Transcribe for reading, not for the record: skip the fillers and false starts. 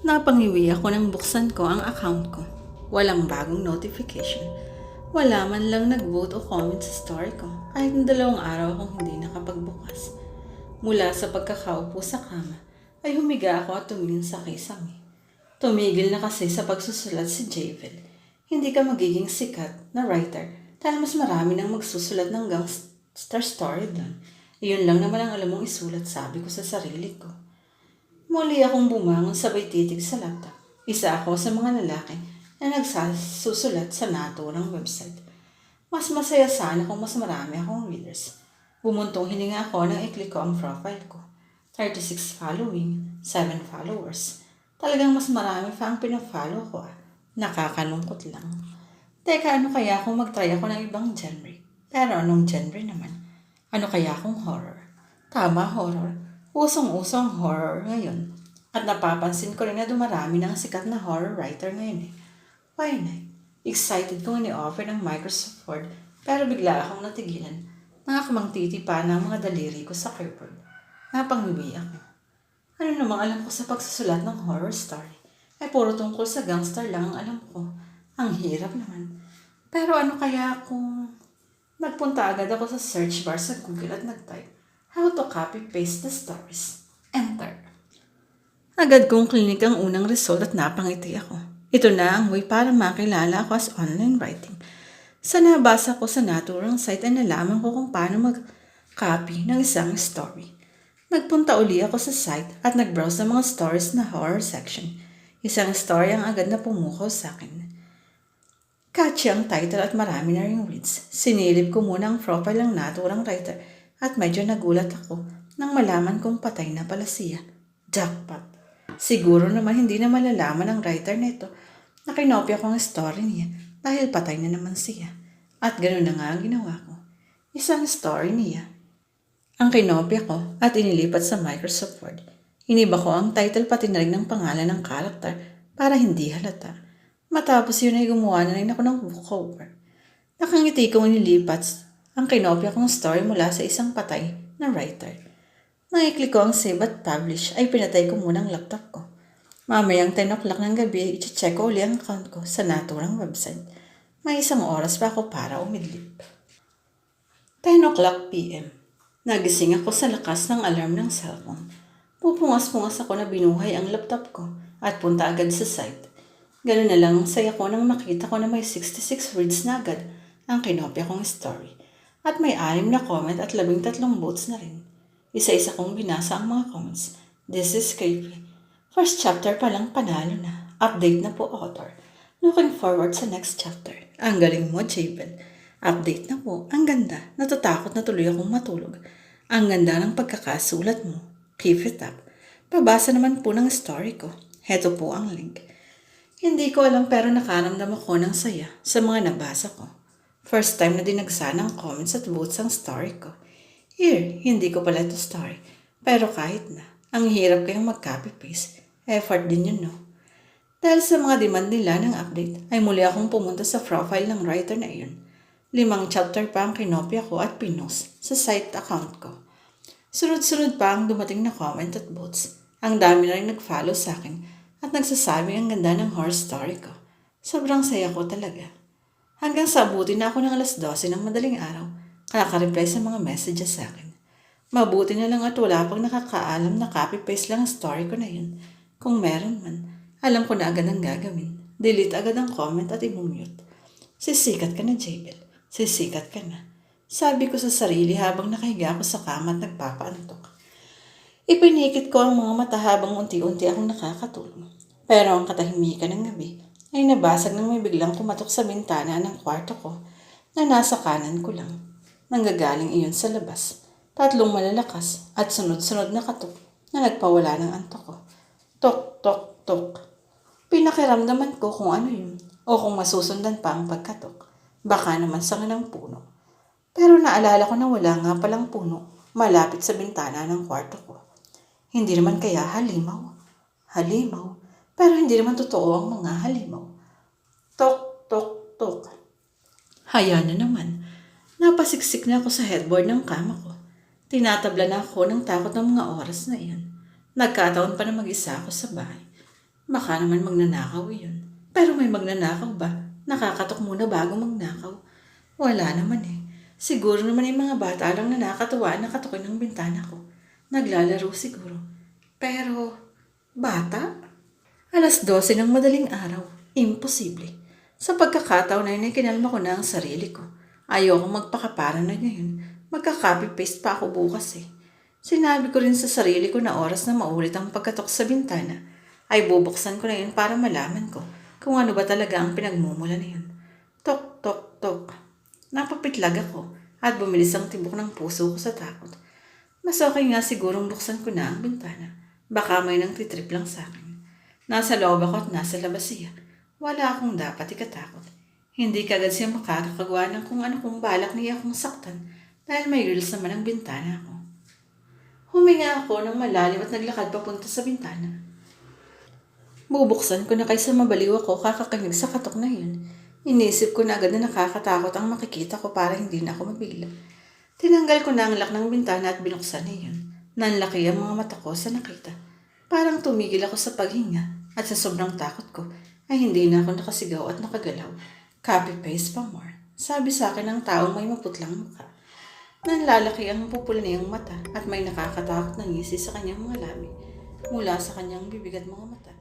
Napangiwi ako nang buksan ko ang account ko. Walang bagong notification. Wala man lang nag-vote o comment sa story ko. Kahit 2 araw akong hindi nakapagbukas. Mula sa pagkakaupo sa kama, ay humiga ako at tumingin sa kisame. Tumigil na kasi sa pagsusulat si Javel. Hindi ka magiging sikat na writer dahil mas marami nang magsusulat ng gangster story doon. Iyon lang naman ang alam mong isulat, sabi ko sa sarili ko. Muli akong bumangon sabay titig sa laptop. Isa ako sa mga lalaki na nagsusulat sa naturang website. Mas masaya sana kung mas marami akong readers. Bumuntong hininga ako nang i-click ko ang profile ko. 36 following, 7 followers. Talagang mas marami pa ang pinafollow ko. Nakakalungkot lang. Teka, ano kaya kung mag-try ako ng ibang genre? Pero anong genre naman? Ano kaya kung horror? Tama, horror. Usong-usong horror ngayon. At napapansin ko rin na dumarami ng sikat na horror writer ngayon eh. Why not? Excited kong ini-offer ng Microsoft Word pero bigla akong natigilan. Nakakamang titipa ng mga daliri ko sa keyboard. Napangiwi ako. Ano namang alam ko sa pagsusulat ng horror story? Ay puro tungkol sa gangster lang ang alam ko. Ang hirap naman. Pero ano kaya kung nagpunta agad ako sa search bar sa Google at nag-type how to copy-paste the stories. Enter. Agad kong klinik ang unang result at napangiti ako. Ito na ang way para makilala ako as online writing. Sa nabasa ko sa naturang site ay nalaman ko kung paano mag-copy ng isang story. Nagpunta uli ako sa site at nag-browse ng mga stories na horror section. Isang story ang agad na pumukaw sa akin. Catchy ang title at marami na ring reads. Sinilip ko muna ang profile ng naturang writer at medyo nagulat ako nang malaman kong patay na pala siya. Jackpot. Siguro naman hindi na malalaman ng writer nito na kinopya ko ang story niya dahil patay na naman siya. At ganoon na nga ang ginawa ko. Isang story niya ang kinopya ko at inilipat sa Microsoft Word. Iniba ko ang title pati na rin ng pangalan ng character para hindi halata. Matapos yun ay gumawa na rin ako ng book cover. Nakangiti kong inilipat ang kinopya kong story mula sa isang patay na writer. Nang i-click ko ang save at publish ay pinatay ko muna ang laptop ko. Mamayang 10 o'clock ng gabi, i-check ko uli ang account ko sa naturang website. May 1 oras pa ako para umidlip. 10 o'clock p.m. Nagising ako sa lakas ng alarm ng cellphone. Pupungas-pungas ako na binuhay ang laptop ko at punta agad sa site. Ganun na lang ang saya ko nang makita ko na may 66 words na agad ang kinopya kong story. At may 6 na comment at 13 votes na rin. Isa-isa kong binasa ang mga comments. This is creepy. First chapter pa lang panalo na. Update na po, author. Looking forward sa next chapter. Ang galing mo, Javel. Update na po. Ang ganda. Natatakot na tuloy akong matulog. Ang ganda ng pagkakasulat mo. Keep it up. Pabasa naman po ng story ko. Heto po ang link. Hindi ko alam pero nakaramdam ako ng saya sa mga nabasa ko. First time na dinagsa ng comments at votes ang story ko. Here, hindi ko pala ito story. Pero kahit na, ang hirap kayong mag-copy-paste. Effort din yun, no? Dahil sa mga demand nila ng update, ay muli akong pumunta sa profile ng writer na iyon. 5 chapter pa ang kinopya ko at pinost sa site account ko. Sunod-sunod pa ang dumating na comment at votes. Ang dami na rin nag-follow sa akin at nagsasabi ang ganda ng horror story ko. Sobrang saya ko talaga. Hanggang sa abutin na ako ng alas 12 ng madaling araw, kaka-reply sa mga messages sa akin. Mabuti na lang at wala pang nakakaalam na copy-paste lang ang story ko na yun. Kung meron man, alam ko na agad ang gagawin. Delete agad ang comment at i-mute. Sisikat ka na, Javel. Sisikat ka na. Sabi ko sa sarili habang nakahiga ako sa kama at nagpapaantok. Ipinikit ko ang mga mata habang unti-unti akong nakakatulog. Pero ang katahimikan ng gabi ay nabasag nang may biglang kumatok sa bintana ng kwarto ko na nasa kanan ko lang. Nanggagaling iyon sa labas. 3 malalakas at sunod-sunod na katok na nagpawala ng antok ko. Tok, tok, tok. Pinakiramdaman ko kung ano yun o kung masusundan pa ang pagkatok. Baka naman sa ng puno. Pero naalala ko na wala nga palang puno malapit sa bintana ng kwarto ko. Hindi naman kaya halimaw. Halimaw. Pero hindi naman totoo ang mga halimaw. Tok, tok, tok. Haya na naman. Napasiksik na ako sa headboard ng kama ko. Tinatabla na ako ng takot ng mga oras na iyon. Nagkataon pa na mag-isa ako sa bahay. Baka naman magnanakaw yun. Pero may magnanakaw ba? Nakakatok muna bago magnakaw. Wala naman eh. Siguro naman yung mga bata lang na nakakatuwa na katukin ng bintana ko. Naglalaro siguro. Pero, bata? 12:00 ng madaling araw. Imposible. Sa pagkakataon na yun ay kinalma ko na ang sarili ko. Ayokong magpakapara na ngayon. Magka-copy-paste pa ako bukas eh. Sinabi ko rin sa sarili ko na oras na maulit ang pagkatok sa bintana ay bubuksan ko na yun para malaman ko kung ano ba talaga ang pinagmumula na yun. Tok, tok, tok. Napapitlag ako at bumilis ang tibok ng puso ko sa takot. Mas okay nga sigurong buksan ko na ang bintana. Baka may nang titrip lang sa akin. Nasa loob ako at nasa labas siya. Wala akong dapat ikatakot. Hindi kagad siya makakagawa ng kung ano kung balak niya akong saktan dahil may grills naman ang bintana ko. Huminga ako ng malalim at naglakad papunta sa bintana. Bubuksan ko na kaysa mabaliw ako kakakinig sa katok na yun. Inisip ko na agad na nakakatakot ang makikita ko para hindi na ako mabigla. Tinanggal ko na ang lock ng bintana at binuksan niya yun. Nanlaki ang mga mata ko sa nakita. Parang tumigil ako sa paghinga at sa sobrang takot ko ay hindi na ako nakasigaw at nakagalaw. Copy-paste pa more. Sabi sa akin ng taong may maputlang mukha. Nanlalaki ang pupula niyang mata at may nakakatakot na ngisi sa kanyang mga labi mula sa kanyang bibig at mga mata.